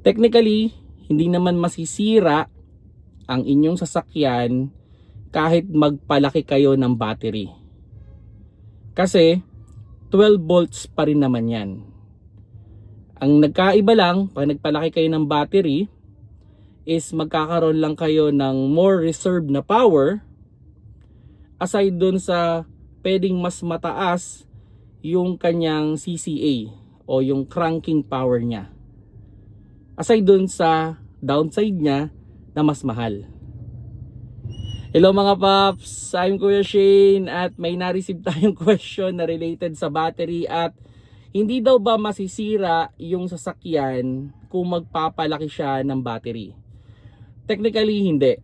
Technically, hindi naman masisira ang inyong sasakyan kahit magpalaki kayo ng battery. Kasi 12 volts pa rin naman yan. Ang nagkaiba lang, pag nagpalaki kayo ng battery, is magkakaroon lang kayo ng more reserve na power aside dun sa pwedeng mas mataas yung kanyang CCA o yung cranking power niya. Aside dun sa downside niya na mas mahal. Hello mga paps, I'm Kuya Shane at may na-receive tayong question na related sa battery at hindi daw ba masisira yung sasakyan kung magpapalaki siya ng battery? Technically hindi.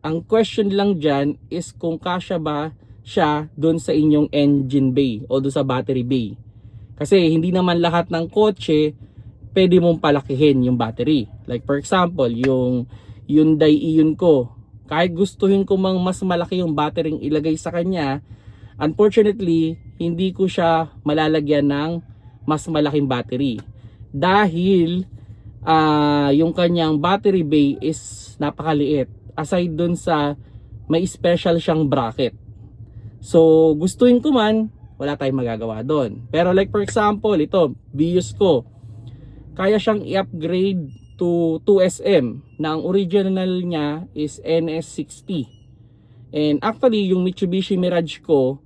Ang question lang dyan is kung kasya ba siya doon sa inyong engine bay o doon sa battery bay. Kasi hindi naman lahat ng kotse pwede mong palakihin yung battery. Like for example, yung Hyundai Ion ko, kahit gustuhin ko mang mas malaki yung battery ilagay sa kanya, unfortunately, hindi ko siya malalagyan ng mas malaking battery. Dahil yung kanyang battery bay is napakaliit. Aside dun sa may special siyang bracket. So, gustuhin ko man, wala tayong magagawa doon. Pero like for example, ito, Vios ko, kaya siyang i-upgrade to 2SM na ang original niya is NS60. And actually, yung Mitsubishi Mirage ko,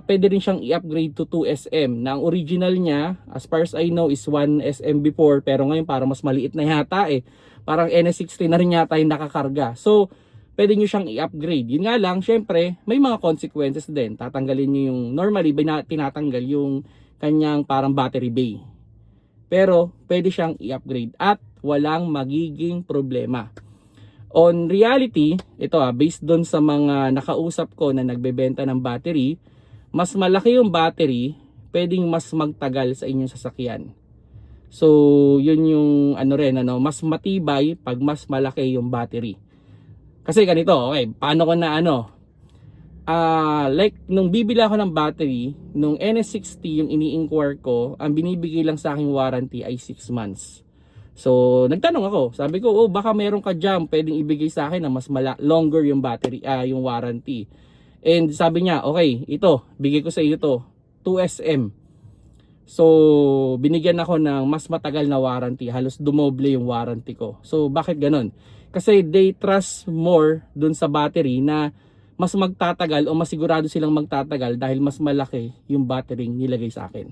pwede rin siyang i-upgrade to 2SM na ang original niya, as far as I know, is 1SM before, pero ngayon parang mas maliit na yata eh. Parang NS60 na rin yata yung nakakarga. So, pwede nyo siyang i-upgrade. Yun nga lang, syempre, may mga consequences din. Tatanggalin nyo yung, normally, tinatanggal yung kanyang parang battery bay. Pero, pwede siyang i-upgrade at walang magiging problema. On reality, ito based doon sa mga nakausap ko na nagbebenta ng battery, mas malaki yung battery, pwedeng mas magtagal sa inyong sasakyan. So, yun yung mas matibay pag mas malaki yung battery. Kasi ganito, okay, paano ko na like nung bibili ako ng battery, nung NS60 yung ini-inquire ko, ang binibigay lang sa aking warranty ay 6 months. So, nagtanong ako. Sabi ko, baka meron ka dyan pwedeng ibigay sa akin na mas longer yung battery, yung warranty. And sabi niya, okay, ito, bigay ko sa iyo to, 2SM. So, binigyan ako ng mas matagal na warranty, halos dumoble yung warranty ko. So, bakit ganun? Kasi they trust more dun sa battery na mas magtatagal o masigurado silang magtatagal dahil mas malaki yung battery nilagay sa akin.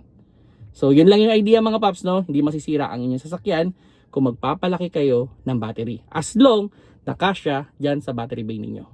So, yun lang yung idea mga paps, no? Hindi masisira ang inyong sasakyan kung magpapalaki kayo ng battery. As long na kasya dyan sa battery bay ninyo.